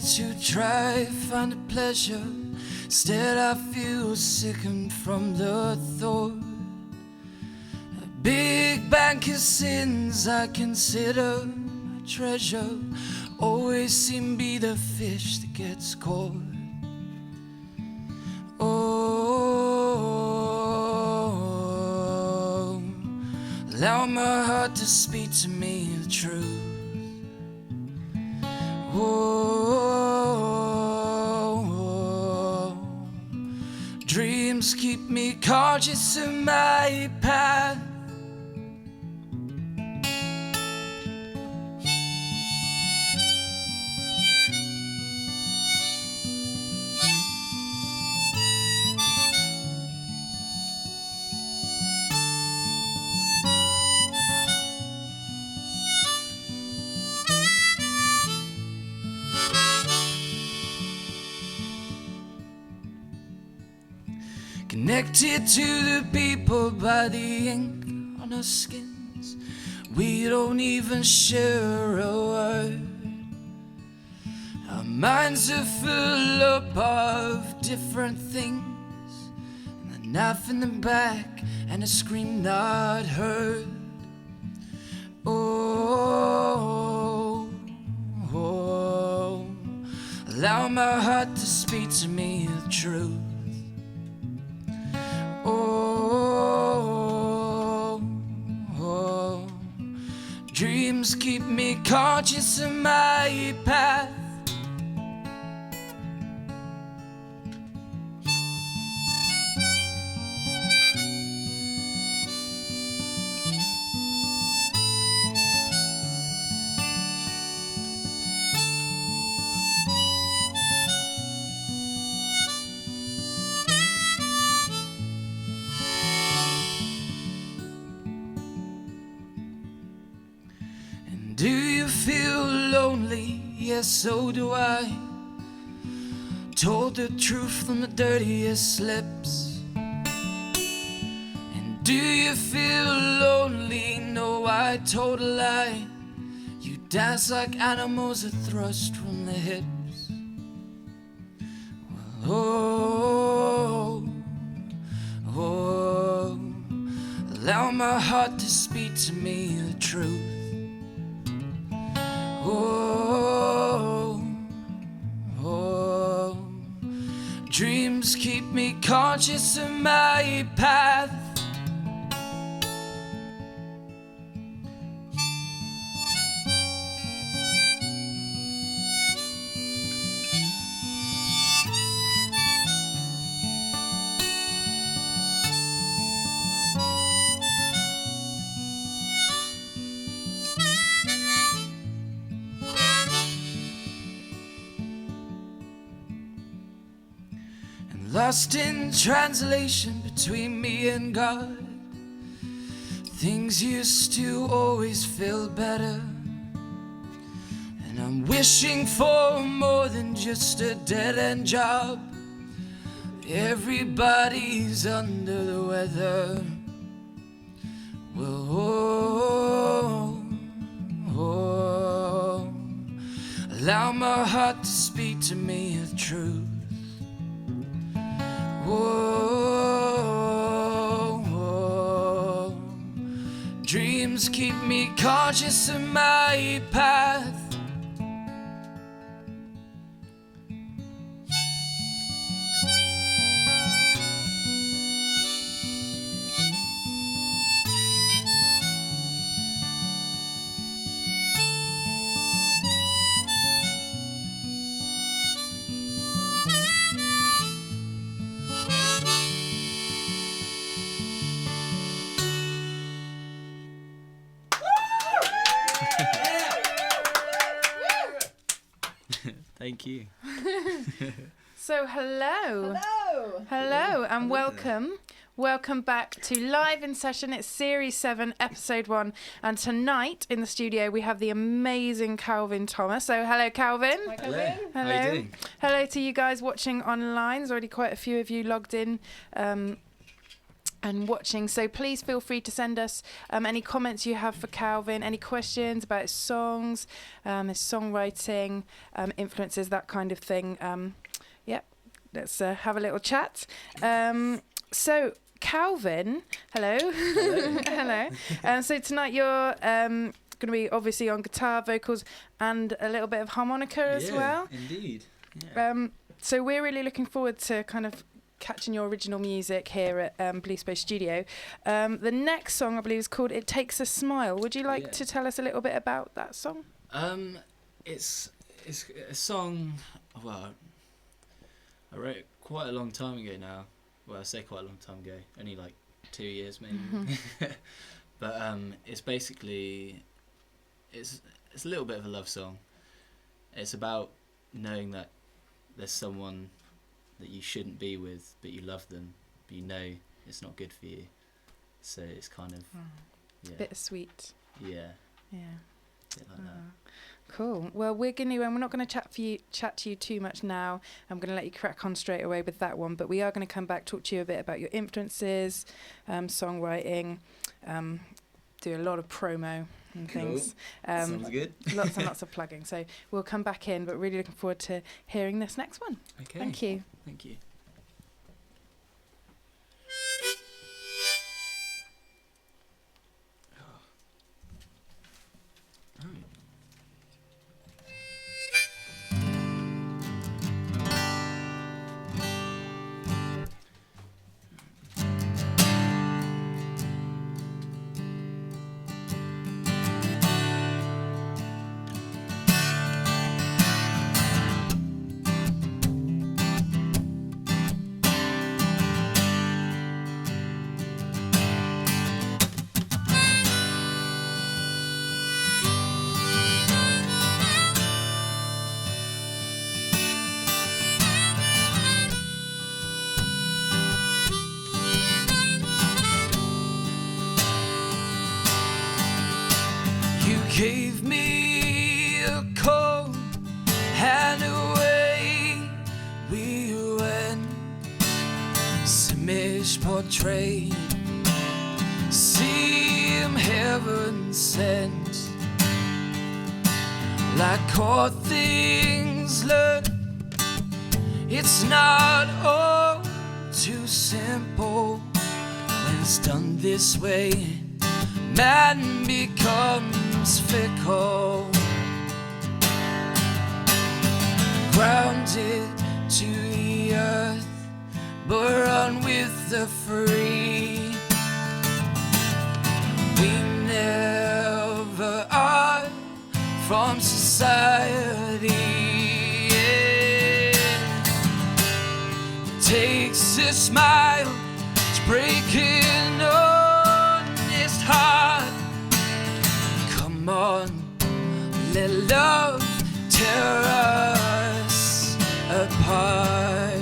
to try find a pleasure. Instead I feel sickened from the thought. A big bank of sins I consider a treasure. Always seem to be the fish that gets caught. Oh, allow my heart to speak to me the truth. Oh, dreams keep me conscious of my path. Connected to the people by the ink on our skins. We don't even share a word. Our minds are full up of different things, and a knife in the back and a scream not heard. Oh, oh, allow my heart to speak to me the truth. Oh, oh, dreams keep me conscious of my path. Do you feel lonely? Yes, so do I. Told the truth from the dirtiest lips. And do you feel lonely? No, I told a lie. You dance like animals that thrust from the hips. Well, oh, allow my heart to speak to me the truth. Oh, oh, dreams keep me conscious of my path. Lost in translation between me and God. Things used to always feel better, and I'm wishing for more than just a dead-end job. Everybody's under the weather. Well, oh, allow my heart to speak to me the truth. Whoa, dreams keep me conscious of my path. Thank you. So hello, and welcome back to Live in Session. It's Series 7, Episode 1, and tonight in the studio we have the amazing Calvin Thomas. So hello, Calvin. Hi, Calvin. How are you doing? Hello to you guys watching online. There's already quite a few of you logged in. and watching. So please feel free to send us any comments you have for Calvin, any questions about his songs, his songwriting, influences, that kind of thing. Let's have a little chat. So Calvin, hello. Hello. So tonight you're going to be obviously on guitar, vocals, and a little bit of harmonica as well. Indeed. Yeah. So we're really looking forward to kind of catching your original music here at Beliefspace Studio. The next song, I believe, is called "It Takes a Smile." Would you like to tell us a little bit about that song? It's a song. Well, I wrote it quite a long time ago now. Well, I say quite a long time ago, only like 2 years maybe. But it's basically it's a little bit of a love song. It's about knowing that there's someone that you shouldn't be with, but you love them, but you know it's not good for you. So it's kind of bittersweet. Yeah. Yeah. A bit like that. Cool. Well, we're not going to chat to you too much now. I'm going to let you crack on straight away with that one, but we are going to come back, talk to you a bit about your influences, songwriting, do a lot of promo and things. Sounds good. Lots and lots of plugging. So we'll come back in, but really looking forward to hearing this next one. Okay. Thank you. Thank you. Gave me a cold hand away. We went, image portrayed, seem heaven sent. Like all things learned, it's not all too simple. When it's done this way, man becomes fickle, grounded to the earth, but run with the free. We never are from society. It takes a smile to break an honest heart. Come on, let love tear us apart.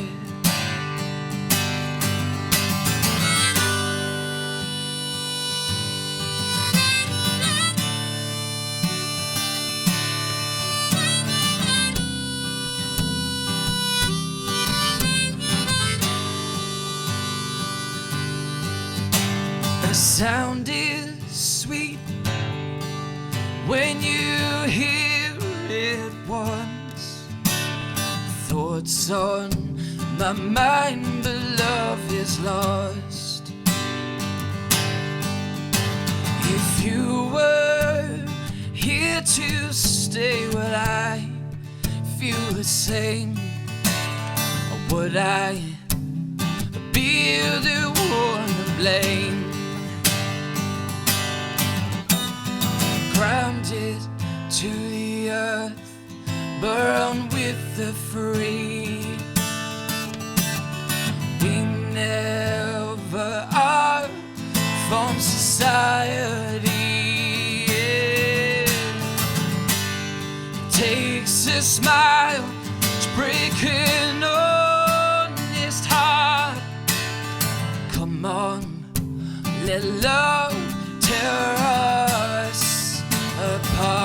The sound is sweet when you hear it once. Thoughts on my mind, but love is lost. If you were here to stay, would I feel the same? Or would I be the one to blame? Grounded to the earth, burn with the free. We never are from society. It takes a smile to break an honest heart. Come on, let love tear us apart.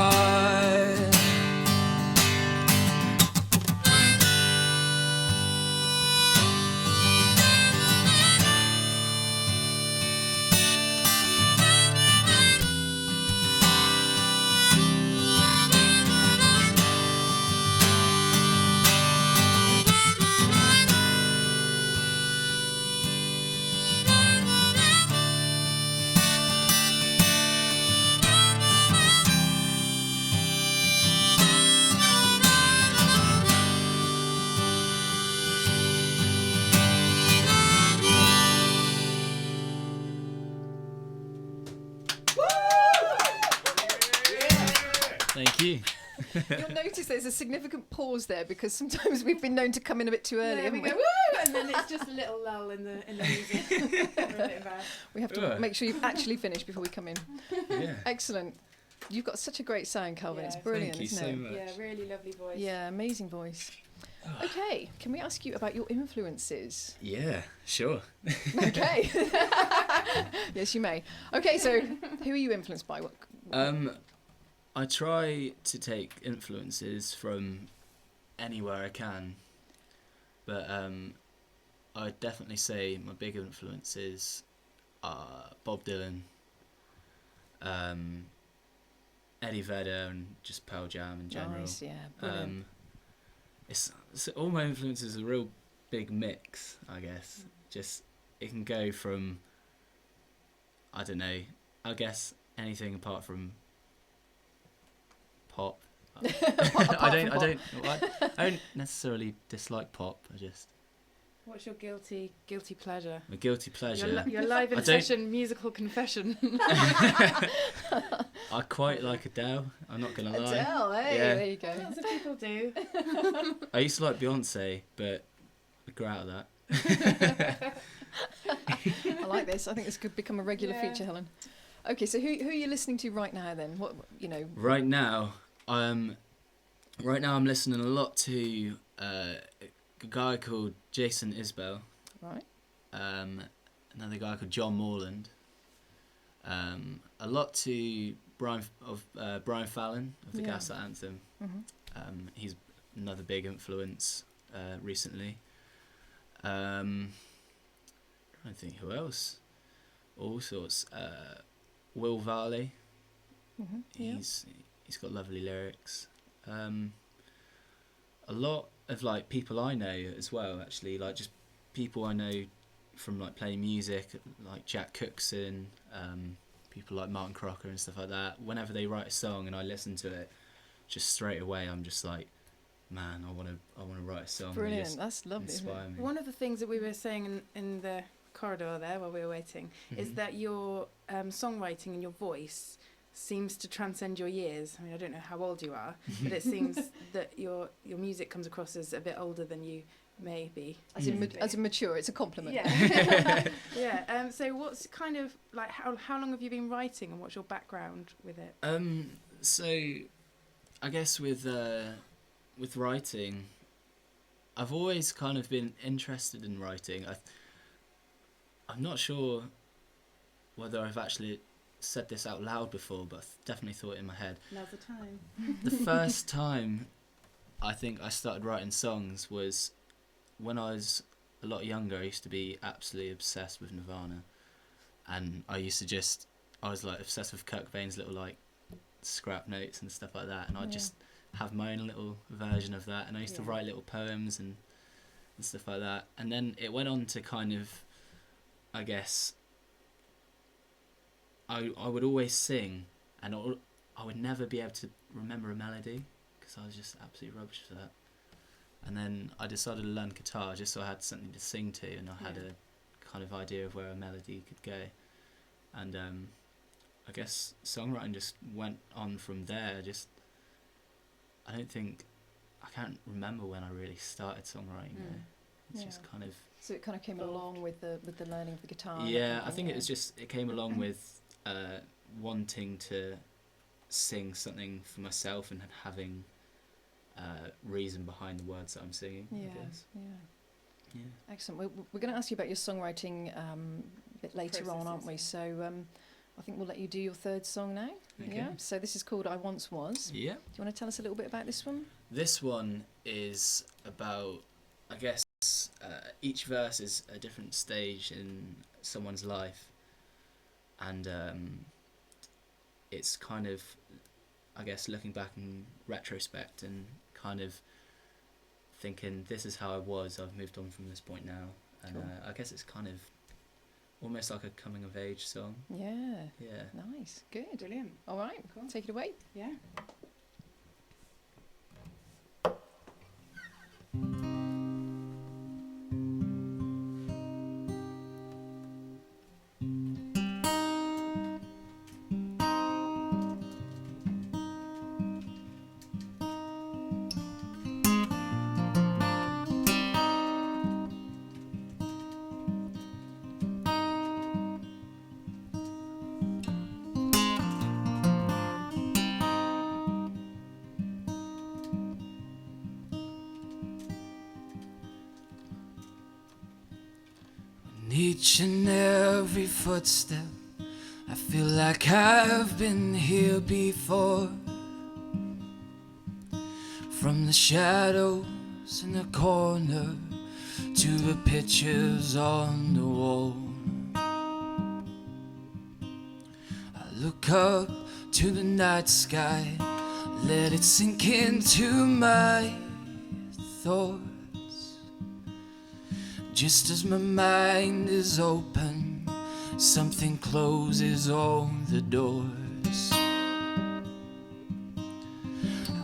You'll notice there's a significant pause there because sometimes we've been known to come in a bit too early, haven't we? Woo, and then it's just a little lull in the music. We're a bit embarrassed. We have to make sure you've actually finished before we come in. Yeah. Excellent. You've got such a great sound, Calvin. Yeah, it's brilliant, thank you isn't it? so much. Yeah, really lovely voice. Yeah, amazing voice. Okay, can we ask you about your influences? Yeah, sure. Okay. Yes, you may. Okay, so who are you influenced by? What? I try to take influences from anywhere I can, but I'd definitely say my big influences are Bob Dylan, Eddie Vedder, and just Pearl Jam in general. Nice, yeah, brilliant. It's all my influences are a real big mix, I guess. Just it can go from, I don't know, I guess anything apart from pop. I don't necessarily dislike pop. What's your guilty pleasure? My guilty pleasure. Your live in session musical confession. I quite like Adele. I'm not gonna lie. Adele, hey, Yeah. there you go. Lots of people do. I used to like Beyonce, but I grew out of that. I like this. I think this could become a regular feature, Helen. Okay, so who are you listening to right now then? What Right now, I'm listening a lot to a guy called Jason Isbell. Right. Another guy called John Morland. A lot to Brian Fallon of the Gaslight Anthem. Mm-hmm. He's another big influence recently. Trying to think who else. All sorts. Will Varley. Mm-hmm. He's got lovely lyrics. A lot of like people I know as well, actually, like just people I know from like playing music, like Jack Cookson, people like Martin Crocker and stuff like that. Whenever they write a song and I listen to it, just straight away I'm just like, man, I want to write a song. Brilliant, that's lovely. Inspire me. One of the things that we were saying in the corridor there while we were waiting is that your songwriting and your voice seems to transcend your years. I mean, I don't know how old you are, but it seems that your music comes across as a bit older than you may be. As in mature, it's a compliment. Yeah. Yeah. So what's kind of like how long have you been writing and what's your background with it? So I guess with writing, I've always kind of been interested in writing. I'm not sure whether I've actually said this out loud before, but I've definitely thought it in my head. Now's the time. The first time I think I started writing songs was when I was a lot younger. I used to be absolutely obsessed with Nirvana, and I was like obsessed with Kurt Cobain's little like scrap notes and stuff like that, and I'd just have my own little version of that, and I used to write little poems and stuff like that. And then it went on to kind of, I guess, I would always sing, and I would never be able to remember a melody because I was just absolutely rubbish for that. And then I decided to learn guitar just so I had something to sing to, and I had a kind of idea of where a melody could go. And I guess songwriting just went on from there. I can't remember when I really started songwriting. It's just kind of. So it kind of came along with the learning of the guitar. Yeah, I think it came along with wanting to sing something for myself and having reason behind the words that I'm singing. I guess. Yeah. Excellent. We're going to ask you about your songwriting a bit later on, aren't we? So I think we'll let you do your third song now. Okay. Yeah. So this is called I Once Was. Yeah. Do you want to tell us a little bit about this one? This one is about, I guess, each verse is a different stage in someone's life, and it's kind of, I guess, looking back in retrospect and kind of thinking, this is how I was, I've moved on from this point now, and Cool. I guess it's kind of almost like a coming of age song. Yeah. Nice. Good. Brilliant. All right. Cool. Take it away. Yeah. And each and every footstep, I feel like I've been here before. From the shadows in the corner to the pictures on the wall, I look up to the night sky, let it sink into my thoughts. Just as my mind is open, something closes all the doors.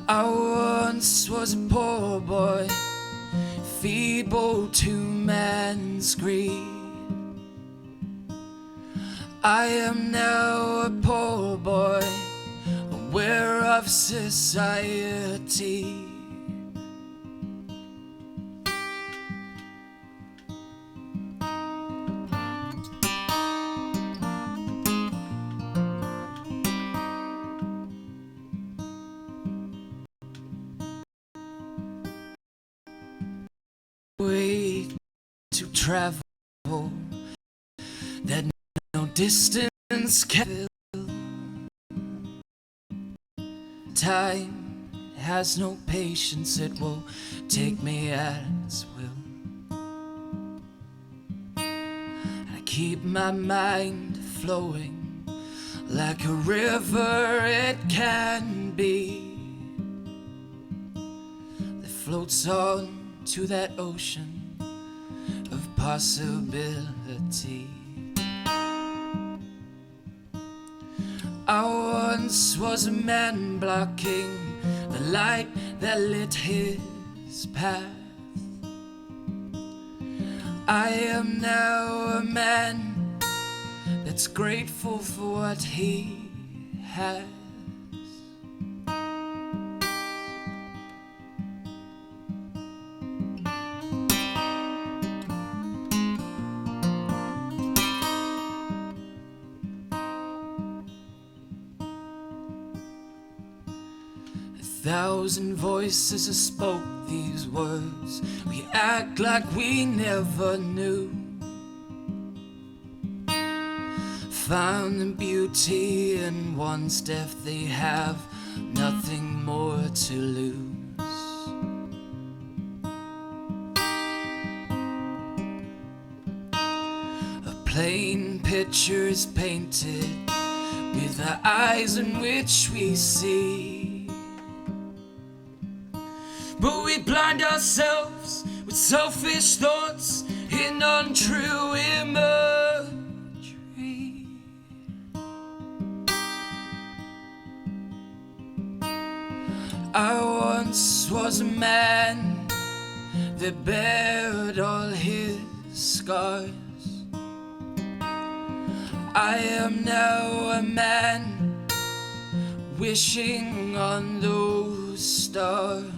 I once was a poor boy, feeble to man's greed. I am now a poor boy, aware of society. Way to travel that no distance can fill. Time has no patience, it will take me at its will. I keep my mind flowing like a river it can be, that floats on to that ocean of possibility. I once was a man blocking the light that lit his path. I am now a man that's grateful for what he has. 1,000 voices have spoke these words. We act like we never knew. Found the beauty in one's death, they have nothing more to lose. A plain picture is painted with the eyes in which we see, but we blind ourselves with selfish thoughts and untrue imagery. I once was a man that bared all his scars. I am now a man wishing on those stars.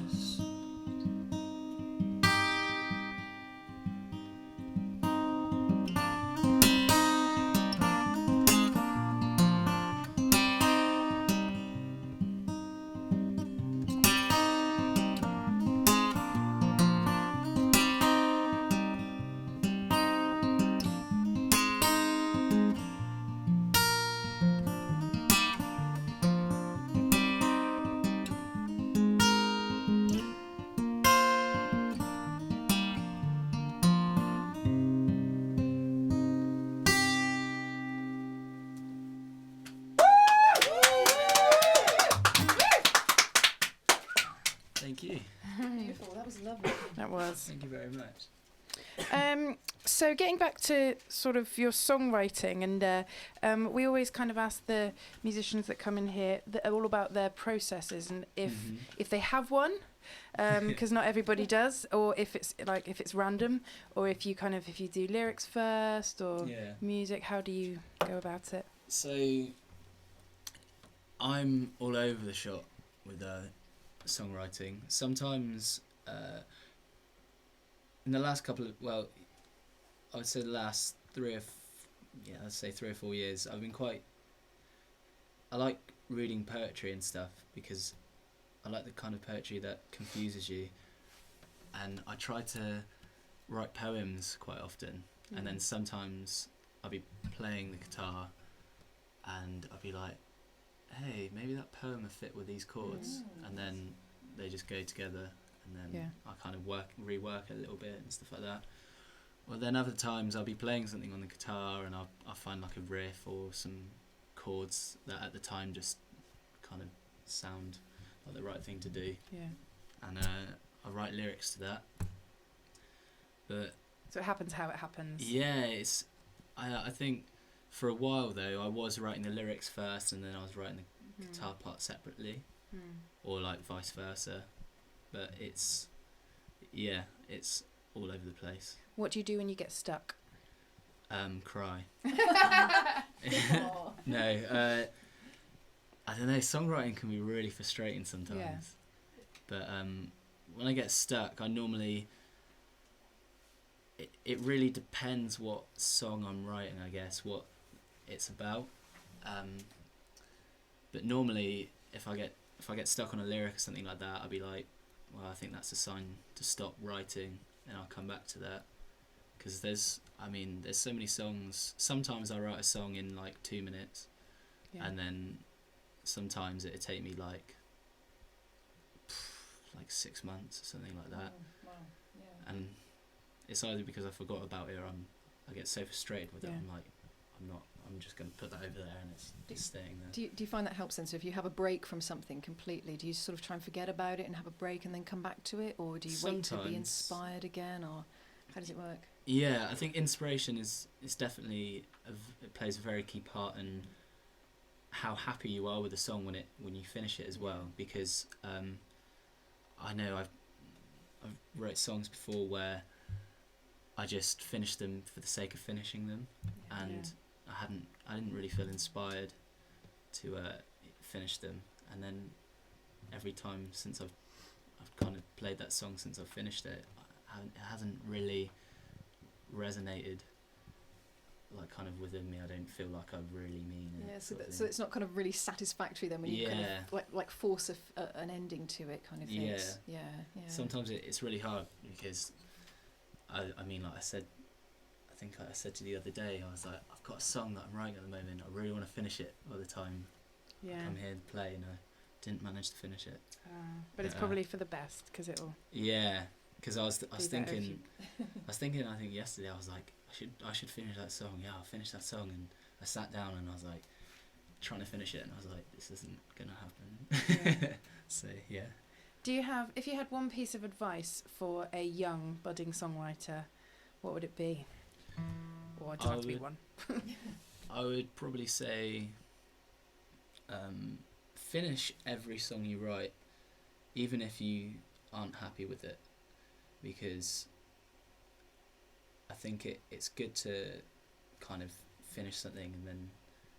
Thank you. Beautiful, that was lovely. That was. Thank you very much. So getting back to sort of your songwriting, and we always kind of ask the musicians that come in here all about their processes, and if they have one, because not everybody does, or if it's random, or if you do lyrics first or music. How do you go about it? So I'm all over the shop with songwriting. Sometimes in the last couple of, well, I would say the last 3 or 4 years, I've been I like reading poetry and stuff, because I like the kind of poetry that confuses you, and I try to write poems quite often, And then sometimes I'll be playing the guitar and I'll be like, hey, maybe that poem will fit with these chords. And then they just go together, and then I kind of rework it a little bit and stuff like that. Well, then other times I'll be playing something on the guitar and I'll find like a riff or some chords that at the time just kind of sound like the right thing to do. Yeah. And I write lyrics to that. But so it happens how it happens. yeah, I think for a while though I was writing the lyrics first and then I was writing the guitar part separately, or like vice versa. But it's all over the place. What do you do when you get stuck? Cry. No, I don't know. Songwriting can be really frustrating sometimes. Yeah. But when I get stuck, I normally. It really depends what song I'm writing, I guess, what it's about. But normally, if I get stuck on a lyric or something like that, I'll be like, well, I think that's a sign to stop writing, and I'll come back to that. Because there's so many songs. Sometimes I write a song in like 2 minutes, and then sometimes it'll take me like 6 months or something like that. Wow. Yeah. And it's either because I forgot about it or I get so frustrated with it. I'm like, I'm just going to put that over there and it's just staying there. Do you find that helps then? So if you have a break from something completely, do you sort of try and forget about it and have a break and then come back to it, or do you wait to be inspired again, or how does it work? Yeah, I think inspiration is definitely it plays a very key part in how happy you are with a song when you finish it as well. Because I know I've wrote songs before where I just finished them for the sake of finishing them, and I didn't really feel inspired to finish them. And then every time since I've kind of played that song since I've finished it, it hasn't really resonated like kind of within me. I don't feel like I really mean it. Yeah, so it's not kind of really satisfactory then when you kind of like force an ending to it kind of thing. Yeah. Sometimes it's really hard because I mean, like I said, I think I said to you the other day, I was like, I've got a song that I'm writing at the moment. I really want to finish it by the time I come here to play, and I didn't manage to finish it. But it's probably for the best because it'll. Yeah, because I was thinking, I think yesterday I was like, I should finish that song. Yeah, I'll finish that song, and I sat down and I was like, trying to finish it, and I was like, this isn't gonna happen. So yeah. If you had one piece of advice for a young budding songwriter, what would it be? Or does it have to be one? I would probably say, finish every song you write, even if you aren't happy with it, because I think it's good to kind of finish something and then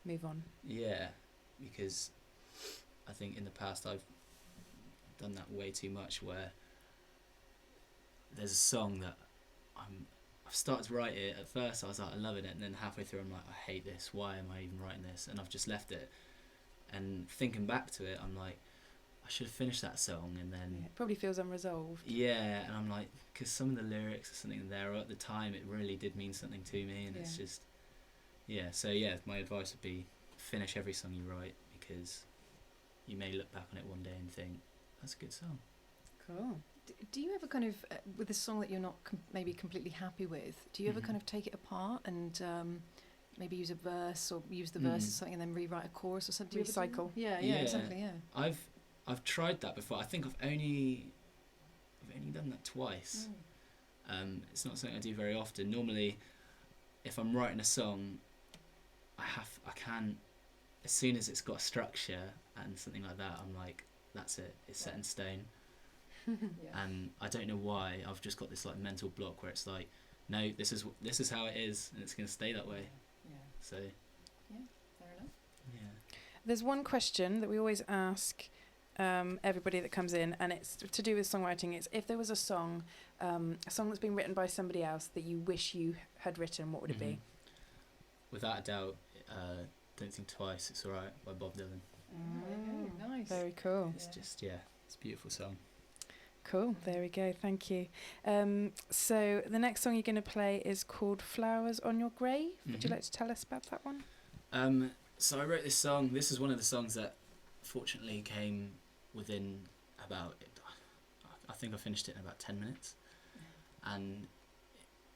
move on. Yeah, because I think in the past I've done that way too much, where there's a song that I've started to write it. At first I was like, I love it, and then halfway through I'm like, I hate this, why am I even writing this? And I've just left it, and thinking back to it I'm like, I should have finished that song. And then it probably feels unresolved. Yeah, and I'm like, because some of the lyrics or something there, or at the time it really did mean something to me, and it's just so my advice would be finish every song you write, because you may look back on it one day and think, that's a good song. Cool. Do you ever kind of, with a song that you're not maybe completely happy with, do you ever kind of take it apart and maybe use a verse, or use the verse or something and then rewrite a chorus or something? Recycle. Yeah, exactly. Yeah. I've tried that before. I think I've only done that twice. It's not something I do very often. Normally, if I'm writing a song, I can, as soon as it's got a structure and something like that, I'm like, that's it. It's set in stone. And I don't know why. I've just got this like mental block where it's like, no, this is how it is, and it's going to stay that way. Yeah. So. Yeah. Fair enough. Yeah. There's one question that we always ask everybody that comes in, and it's to do with songwriting. It's if there was a song that's been written by somebody else that you wish you had written, what would it be? Without a doubt, Don't Think Twice, It's Alright by Bob Dylan. Nice. Very cool. It's just, it's a beautiful song. Cool. There we go. Thank you. So the next song you're going to play is called "Flowers on Your Grave." Would you like to tell us about that one? So I wrote this song. This is one of the songs that fortunately came within about, I think I finished it in about 10 minutes. And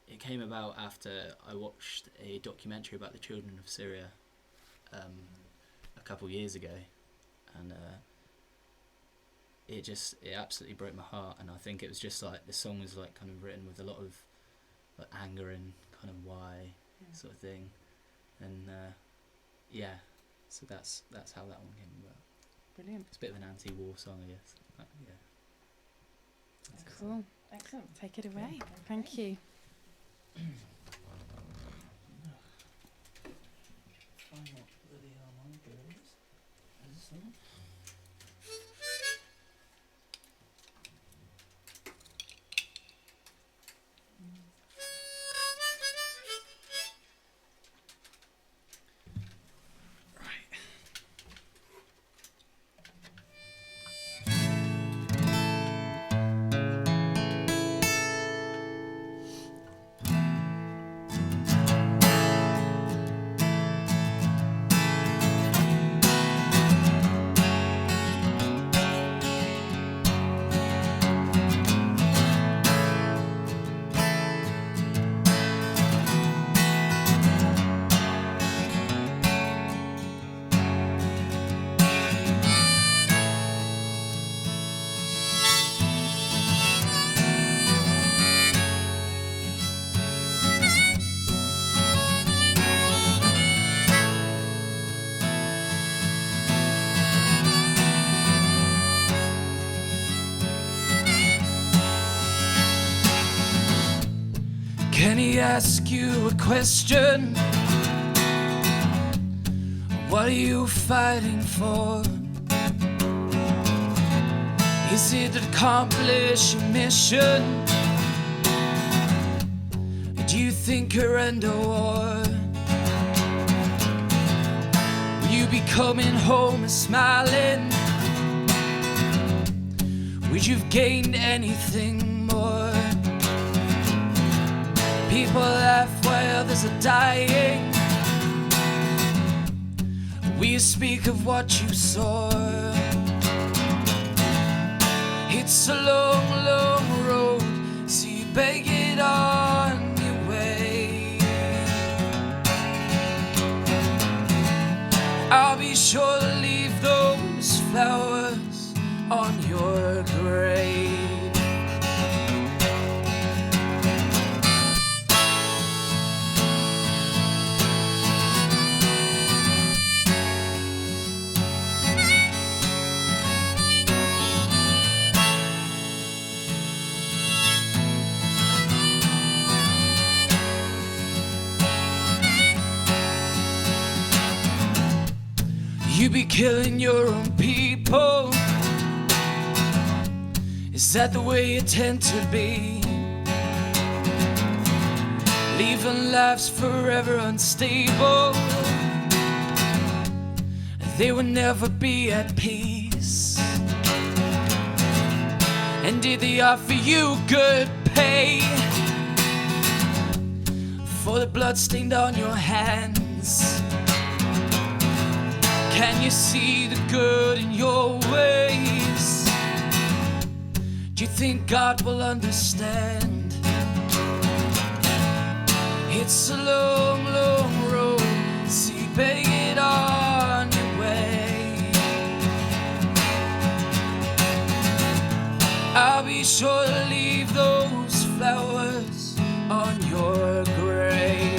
it came about after I watched a documentary about the children of Syria a couple years ago. And it absolutely broke my heart. And I think it was just like, the song was like kind of written with a lot of like anger and kind of why sort of thing. And so that's how that one came about. Brilliant. It's a bit of an anti-war song, I guess. Cool. Excellent. Take it away. Thank you. Can he ask you a question? What are you fighting for? Is it to accomplish your mission? Do you think you're under war? Will you be coming home and smiling? Would you've gained anything more? People laugh while others are dying. We speak of what you saw. It's a long, long road, so you better get on your way. I'll be sure to leave those flowers on your grave. You be killing your own people. Is that the way you tend to be? Leaving lives forever unstable. They will never be at peace. And did they offer you good pay for the blood stained on your hands? Can you see the good in your ways? Do you think God will understand? It's a long, long road, so you better get on your way. I'll be sure to leave those flowers on your grave.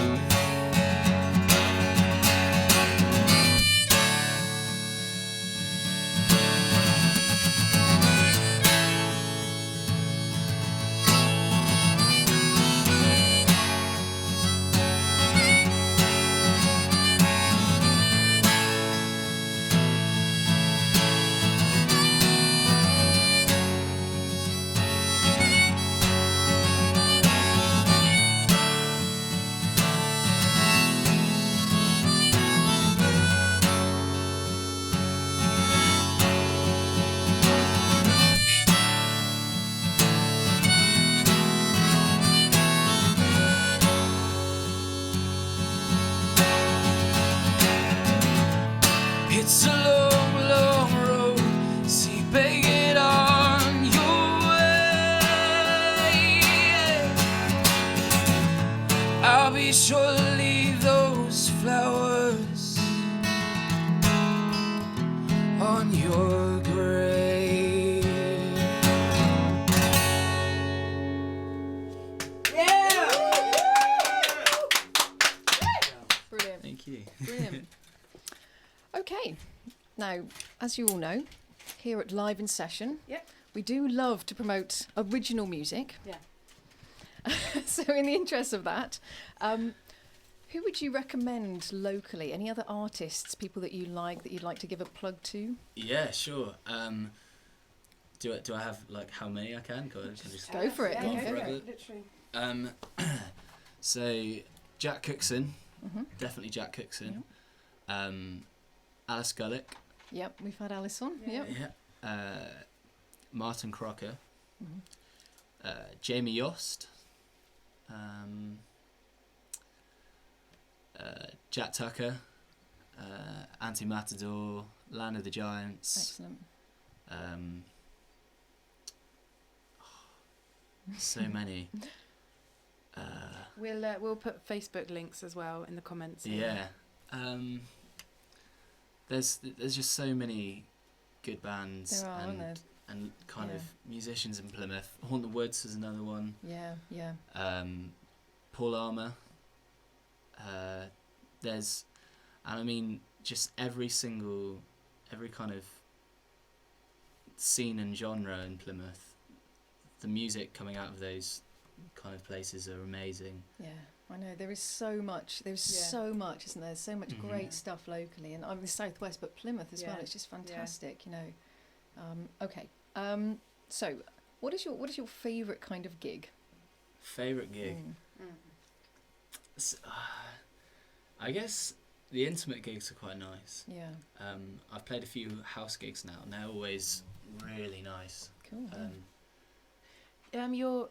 be sure to leave those flowers on your grave. Brilliant. Thank you. Brilliant. Okay. Now, as you all know, here at Live in Session, Yep. we do love to promote original music. Yeah. So in the interest of that, who would you recommend locally? Any other artists, people that you like, that you'd like to give a plug to? Yeah, sure. Do I have like how many I can? Can I just Go for it. Yeah, Yeah, go go for for it. it. So Jack Cookson, Mhm. definitely Jack Cookson. Alice Gullick. Yep, we've had Alice on. Yeah. Yep. Yeah. Martin Crocker. Mhm. Jamie Yost. Jack Tucker. Anti Matador. Land of the Giants. Excellent. So many. We'll put Facebook links as well in the comments. Yeah. There's just so many good bands There are, aren't there? and kind Yeah. of musicians in Plymouth. Haunt the Woods is another one. Yeah, yeah. Paul Armour. And I mean just every kind of scene and genre in Plymouth. The music coming out of those kind of places are amazing. Yeah, I know. There is so much. There's Yeah. so much, isn't there? So much Mhm. great stuff locally. And I'm in the Southwest, but Plymouth as well. Yeah. It's just fantastic, you know. Okay. So what is your favourite kind of gig? Favourite gig? Mm. I guess the intimate gigs are quite nice. Yeah. I've played a few house gigs now, and they're always really nice. Cool. Yeah. You're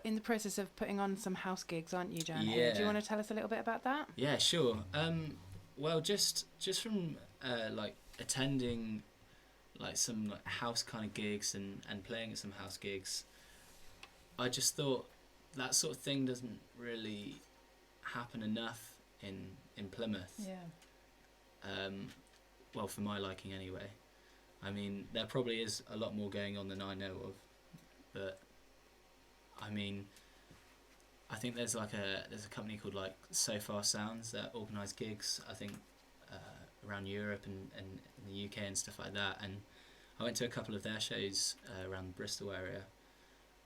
in the process of putting on some house gigs, aren't you, Jan? Yeah. Do you want to tell us a little bit about that? Yeah, sure. Well, just from like attending like some like house kind of gigs and playing at some house gigs, I just thought that sort of thing doesn't really happen enough in Plymouth. Yeah. Well, for my liking anyway. I mean, there probably is a lot more going on than I know of, but I mean, I think there's a company called like So Far Sounds that organise gigs, I think, around Europe and in the UK and stuff like that. And I went to a couple of their shows around the Bristol area,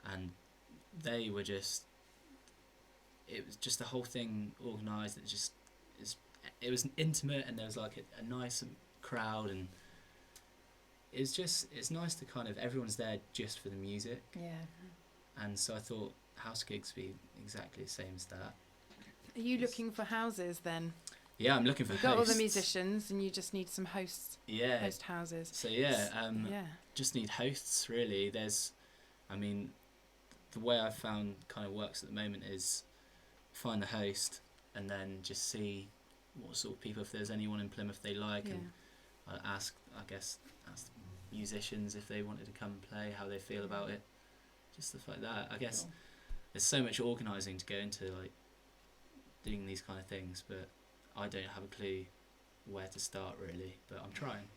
and they were just, it was just the whole thing organised. It was intimate, and there was like a nice crowd, and it's nice to kind of, everyone's there just for the music. Yeah. And so I thought house gigs be exactly the same as that. Are you looking for houses then? Yeah, I'm looking for You've hosts. got all the musicians, and you just need some host houses. So yeah, Yeah. just need hosts really. I mean, the way I've found kind of works at the moment is find the host and then just see what sort of people, if there's anyone in Plymouth they like, Yeah. and ask musicians if they wanted to come and play, how they feel about it, just stuff like that. I guess Cool. there's so much organising to go into like doing these kind of things, but I don't have a clue where to start really, but I'm trying.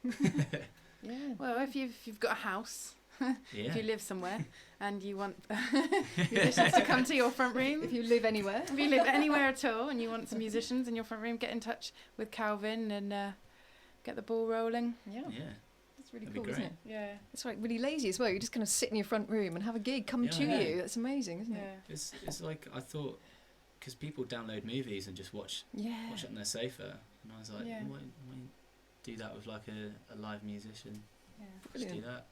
Yeah. Well, if you've got a house, if Yeah. you live somewhere and you want musicians to come to your front room, If you live anywhere. if you live anywhere at all and you want some musicians in your front room, get in touch with Calvin and get the ball rolling. Yeah. Yeah. That's really That'd be cool, isn't great. it? Yeah. It's like really lazy as well. You just kind of sit in your front room and have a gig come to Yeah. you. That's amazing, isn't it? Yeah. It's like, I thought, because people download movies and just watch Yeah. it on their sofa, and I was like, Yeah. why do that with like a live musician? Yeah. Just do Brilliant. that.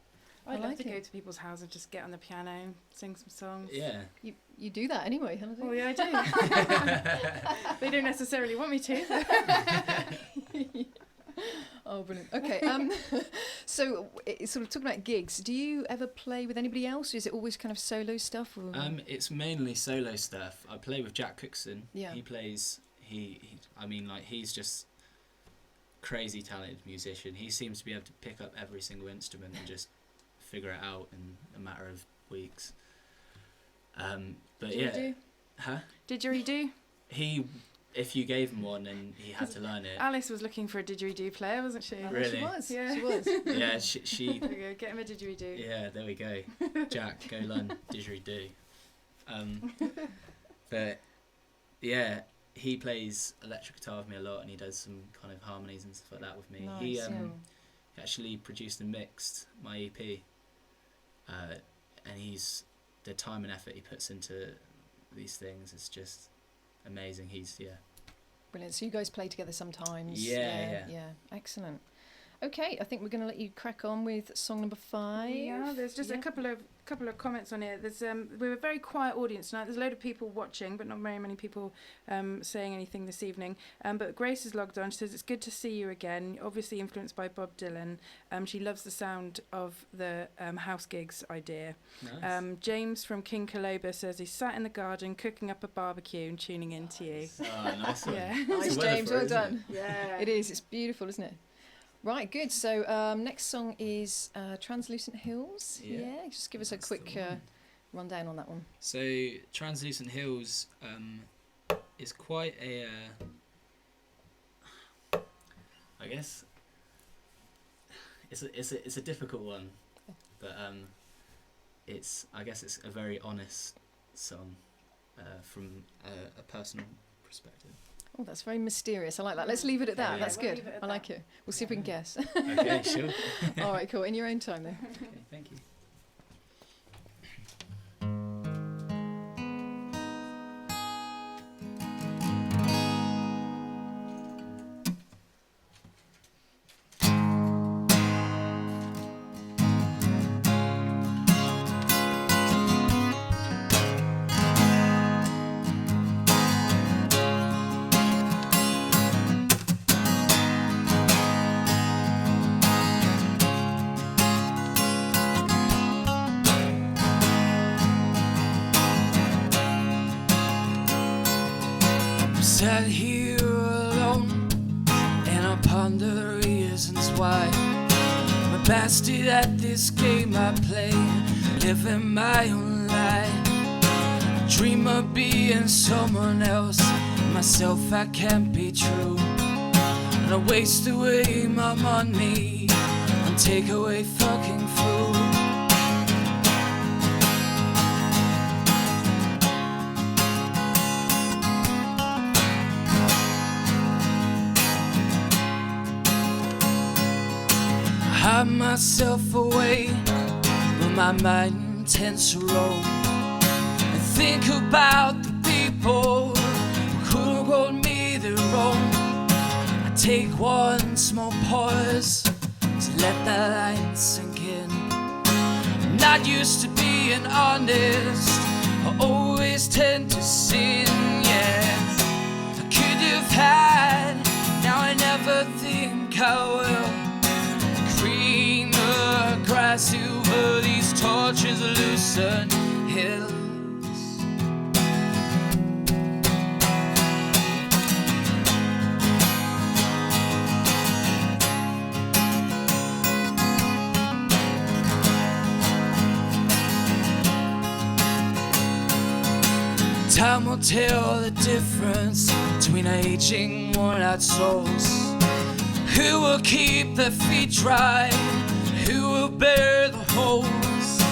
I I'd love like to go it. to people's houses and just get on the piano and sing some songs. Yeah. You do that anyway, haven't you? Oh yeah, I do. They don't necessarily want me to. Oh, brilliant. Okay. So, sort of talking about gigs, do you ever play with anybody else? Or is it always kind of solo stuff? Or? It's mainly solo stuff. I play with Jack Cookson. Yeah. He plays. I mean, like, he's just crazy talented musician. He seems to be able to pick up every single instrument and just figure it out in a matter of weeks. But yeah. Didgeridoo? Huh? Didgeridoo? If you gave him one and he had to learn it. Alice was looking for a didgeridoo player, wasn't she? Really? She was. Yeah. She was. Yeah, she There we go. Get him a didgeridoo. yeah, there we go. Jack, go learn didgeridoo. But yeah, he plays electric guitar with me a lot, and he does some kind of harmonies and stuff like that with me. Nice, He yeah. actually produced and mixed my EP, and the time and effort he puts into these things is just amazing. Brilliant. So you guys play together sometimes? Yeah. Excellent. Okay, I think we're going to let you crack on with song number 5. Yeah, there's just a couple of comments on it. There's we're a very quiet audience tonight. There's a load of people watching, but not very many people saying anything this evening. But Grace is logged on. She says it's good to see you again. Obviously influenced by Bob Dylan. She loves the sound of the house gigs idea. Nice. James from King Caloba says he sat in the garden cooking up a barbecue and tuning in to you. Oh, nice one. Yeah. Nice, It's James. Weatherford, Well isn't done. Yeah. It is. It's beautiful, isn't it? Right, good. So next song is Translucent Hills. Yeah. Just give us a That's the quick one. rundown on that one. So Translucent Hills is quite a I guess it's a difficult one, but it's a very honest song from a personal perspective. Oh, that's very mysterious. I like that. Let's leave it at that. Yeah. That's We'll good. leave it at I like that. it. We'll see if we can guess. Okay, sure. All right, cool. In your own time, then. Okay, thank you. Sat here alone and I ponder reasons why I'm a bastard at this game I play, living my own life. Dream of being someone else, myself I can't be true. And I waste away my money on takeaway fucking food. Hide myself away when my mind tends to roam, and think about the people who could have grown me their own. I take one small pause to let that line sink in. I'm not used to being honest, I always tend to sin, yeah. I could have had, now I never think I will. Greener grass over these torches lucent hills. Time will tell the difference between aging, worn-out souls. Who will keep their feet dry? Who will bear the holes?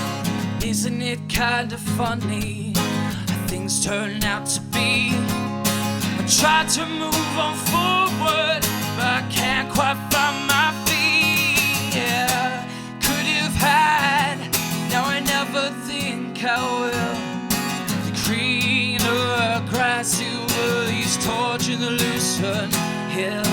Isn't it kind of funny how things turn out to be? I try to move on forward, but I can't quite find my feet. Yeah, could have had, now I never think I will. The greener grass over these tortured lucent hills.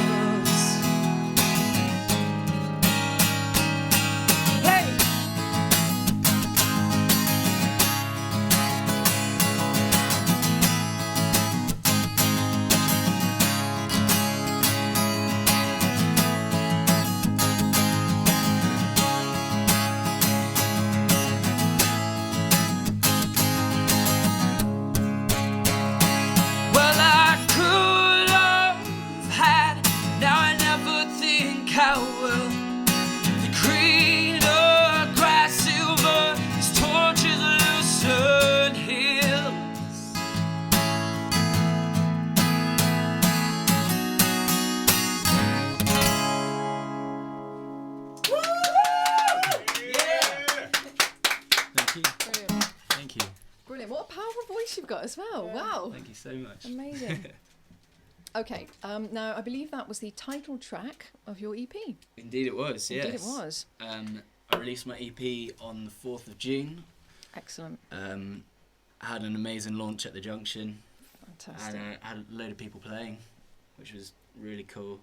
Brilliant. What a powerful voice you've got as well. Yeah. Wow. Thank you so much. Amazing. Okay, now I believe that was the title track of your EP. Indeed it was, yes. Indeed it was. I released my EP on the 4th of June. Excellent. Had an amazing launch at the Junction. Fantastic. And had a load of people playing, which was really cool.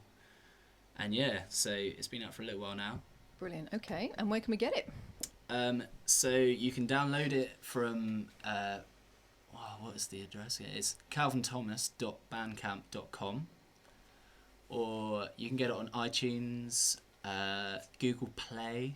And yeah, so it's been out for a little while now. Brilliant. Okay, and where can we get it? So you can download it from, what is the address here? It's calvinthomas.bandcamp.com, or you can get it on iTunes, Google Play,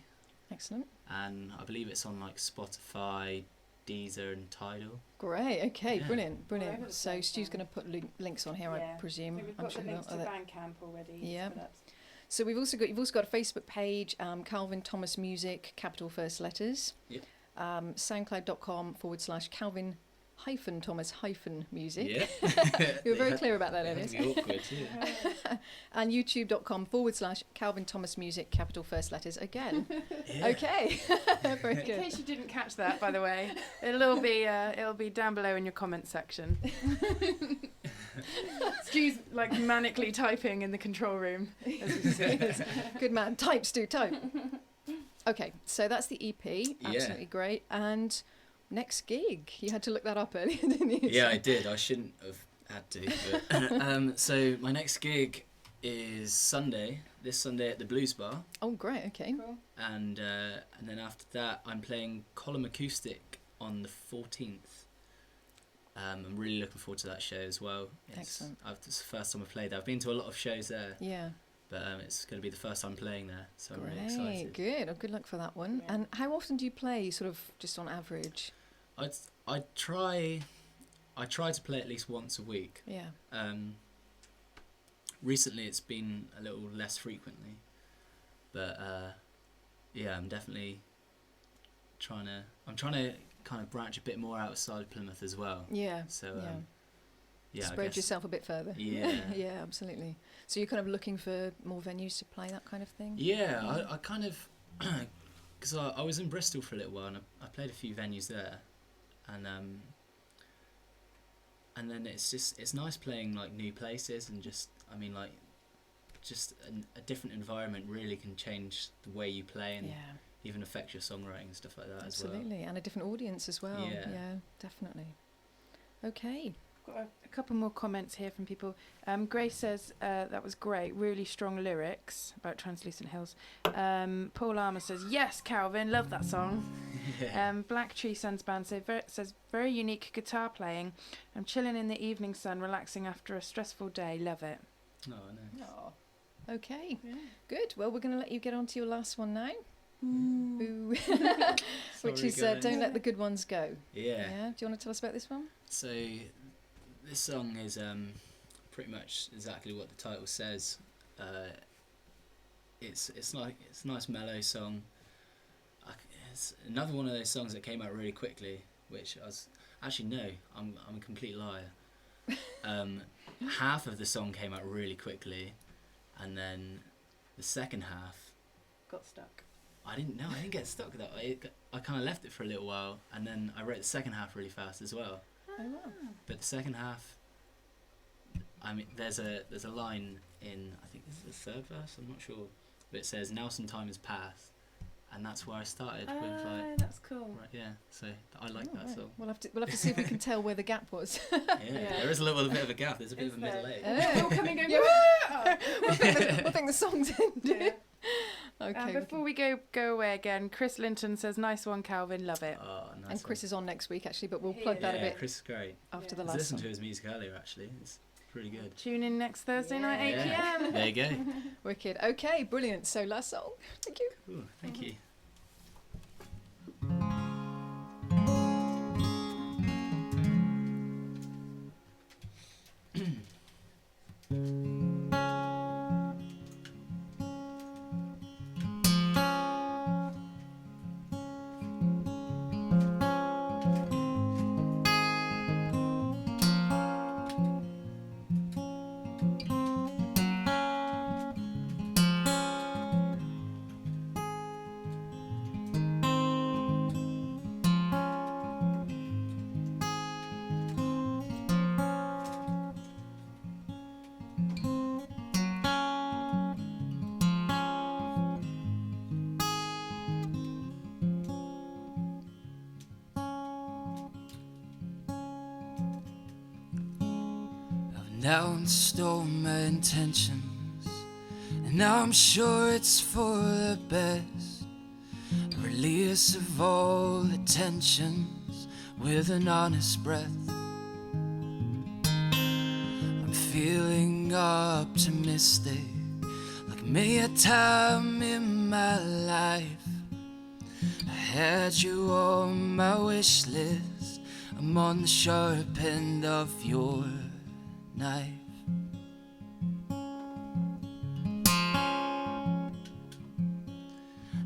Excellent. and I believe it's on like Spotify, Deezer and Tidal. Great. Okay. Yeah. Brilliant. All Brilliant. over the So place Stu's then. going to put links on here, Yeah. I presume. So we've I'm got sure the links to they'll- Bandcamp already. Yeah. So that's So you've also got a Facebook page, Calvin Thomas Music, capital first letters. Yep. Soundcloud.com/Calvin Thomas music. Yeah. You were very clear about that, It Elliot. had to be awkward, yeah. And youtube.com/Calvin Thomas music, capital first letters again. Yeah. Okay. Very in good. case you didn't catch that, by the way, it'll be down below in your comments section. Stu's like manically typing in the control room as we speak. Good man. Type, Stu, type. Okay, so that's the EP. Absolutely great. And next gig, you had to look that up earlier, didn't you? Yeah, I did. I shouldn't have had to. But, so my next gig is this Sunday at the Blues Bar, Oh, great. Okay. Cool. and then after that I'm playing Column Acoustic on the 14th. I'm really looking forward to that show as well. Excellent. It's the first time I've played there. I've been to a lot of shows there, Yeah. but it's going to be the first time playing there, so I'm really Great. excited. Good. Oh, good luck for that one. Yeah. And how often do you play, sort of, just on average? I try to play at least once a week. Yeah. Recently it's been a little less frequently, but yeah, I'm definitely trying to kind of branch a bit more outside Plymouth as well. Yeah. So yeah. yeah, I Spread guess, yourself a bit further. Yeah. Yeah, absolutely. So you're kind of looking for more venues to play that kind of thing? Yeah, I kind of, because I was in Bristol for a little while and I played a few venues there, and then it's nice playing like new places and just a different environment really can change the way you play and Yeah. even affect your songwriting and stuff like that Absolutely. And a different audience as well. Yeah. Yeah, definitely. Okay. Got a couple more comments here from people. Grace says that was great, really strong lyrics about Translucent Hills. Paul Armour says yes, Calvin, love that song. as well. Black Tree Suns Band says very unique guitar playing. I'm chilling in the evening sun, relaxing after a stressful day. Love it. No, I know. Oh. Okay. Good. Well, we're going to let you get on to your last one now. Mm. Boo. Which Sorry, is guys. Don't Let the Good Ones Go. Yeah. Do you want to tell us about this one? So this song is pretty much exactly what the title says. It's a nice mellow song. It's another one of those songs that came out really quickly, which I was actually no, I'm a complete liar. Half of the song came out really quickly, and then the second half Got stuck. I didn't get stuck with that. I kind of left it for a little while, and then I wrote the second half really fast as well. Oh, wow. But the second half, I mean, there's a line in, I think this is the third verse, I'm not sure, but it says now some time has passed, and that's where I started with like, That's cool. right, yeah. So I like Oh, that right. song. We'll have to see if we can tell where the gap was. Yeah, Yeah. there is a little bit of a gap. There's a bit Is of a middle there? eight. We're all coming over. Yeah. we'll think the song's ended. Yeah. Okay. Before we go away again, Chris Linton says, "Nice one, Calvin. Love it." Oh, nice. And Chris one. is on next week actually, but we'll He plug is. that a Yeah, bit Chris is great. after Yeah. the I last listened song. to his music earlier actually. It's pretty good. Tune in next Thursday night, 8 Yeah. p.m. There you go. Wicked. Okay, brilliant. So last song. Thank you. Ooh, thank you. Now install my intentions, and now I'm sure it's for the best. A release of all the tensions with an honest breath. I'm feeling optimistic, like many a time in my life. I had you on my wish list, I'm on the sharp end of your knife.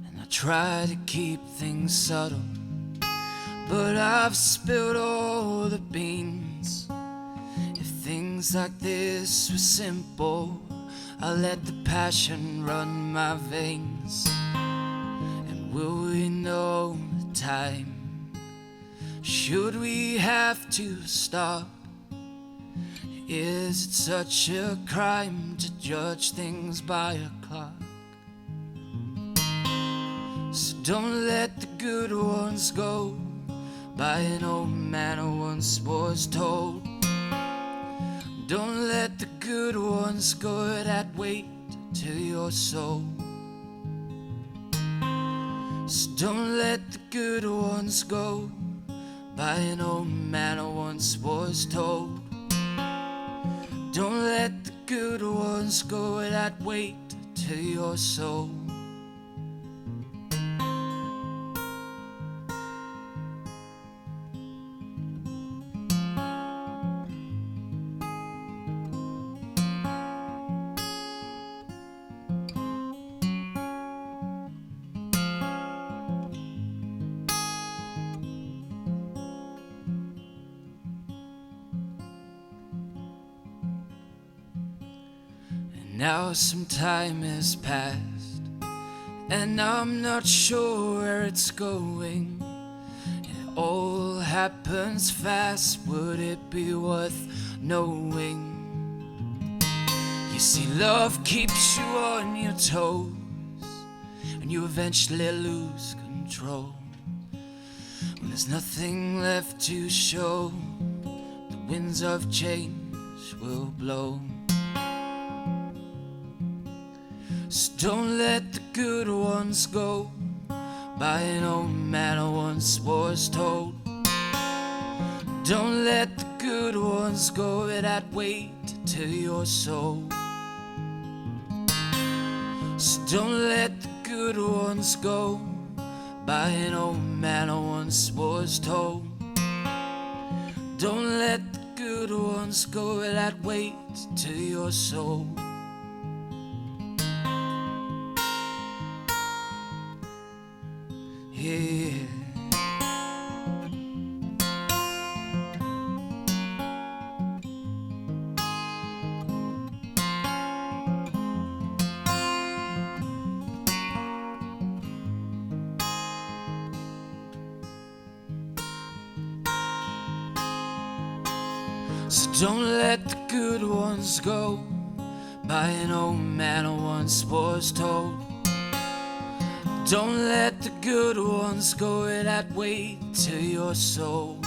And I try to keep things subtle, but I've spilled all the beans. If things like this were simple, I'll let the passion run my veins. And will we know the time? Should we have to stop? Is it such a crime to judge things by a clock? So don't let the good ones go by an old man who once was told. Don't let the good ones go that weight to your soul. So don't let the good ones go by an old man who once was told. Don't let the good ones go that weight to your soul. Now some time has passed, and I'm not sure where it's going. It all happens fast, would it be worth knowing? You see, love keeps you on your toes, and you eventually lose control. When there's nothing left to show, the winds of change will blow. So don't let the good ones go by an old man who once was told. Don't let the good ones go that weight to your soul. So don't let the good ones go by an old man who once was told. Don't let the good ones go that weight to your soul. Yeah. So don't let the good ones go by an old man who once was told. Don't let the good ones go that weight to your soul.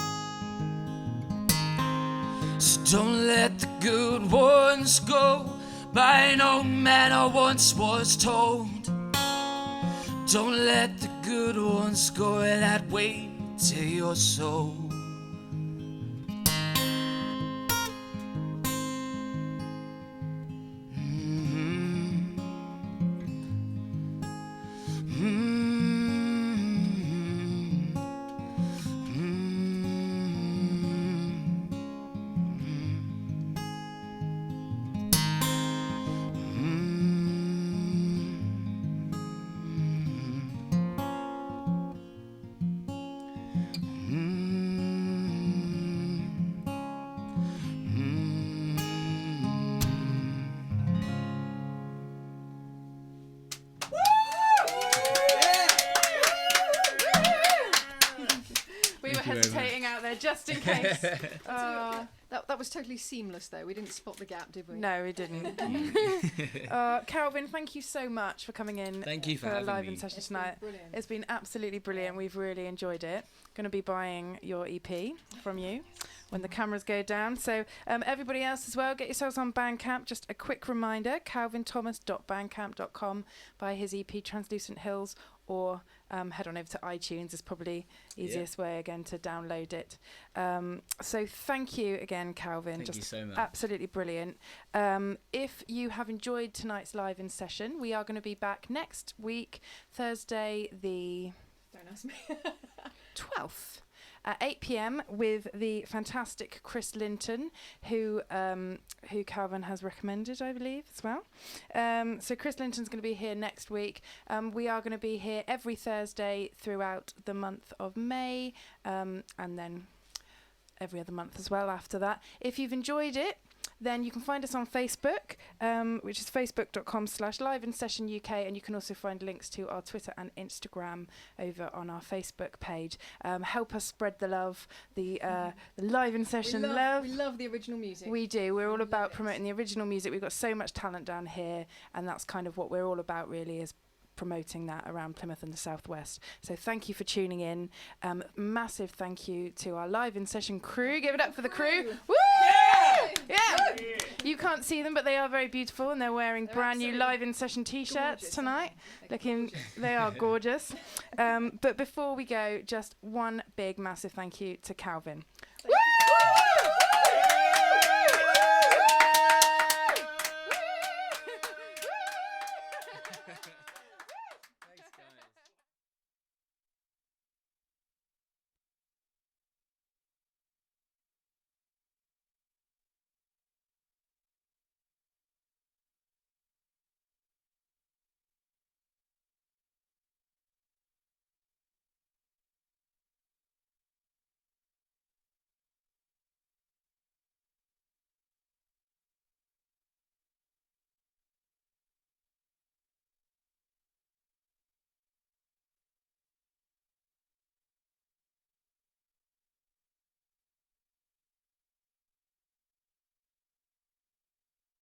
So don't let the good ones go by an old man who once was told. Don't let the good ones go that weight to your soul. Hesitating out there just in case. That was totally seamless, though. We didn't spot the gap, did we? No, we didn't. Calvin, thank you so much for coming in. Thank you for a having live me. in session tonight. Brilliant. It's been absolutely brilliant. We've really enjoyed it. Going to be buying your EP from you when the cameras go down. So everybody else as well, get yourselves on Bandcamp. Just a quick reminder, calvinthomas.bandcamp.com. Buy his EP Translucent Hills, or head on over to iTunes. Is probably easiest way again to download it. So thank you again, Calvin. Thank you so much. Absolutely brilliant. If you have enjoyed tonight's live in session, we are going to be back next week, Thursday the... Don't ask me. 12th. At 8 p.m. with the fantastic Chris Linton, who Calvin has recommended, I believe, as well. So Chris Linton's going to be here next week. We are going to be here every Thursday throughout the month of May, and then every other month as well after that. If you've enjoyed it, then you can find us on Facebook, which is facebook.com/liveinsessionuk, and you can also find links to our Twitter and Instagram over on our Facebook page. Help us spread the love, the live in session love. We love the original music. We do. We're all about promoting the original music. We've got so much talent down here, and that's kind of what we're all about, really, is promoting that around Plymouth and the Southwest. So thank you for tuning in. Massive thank you to our live in session crew. Give it up for the crew. Woo! Yeah! You can't see them, but they are very beautiful, and they're wearing brand new live in session t-shirts tonight. They are gorgeous. But before we go, just one big massive thank you to Calvin.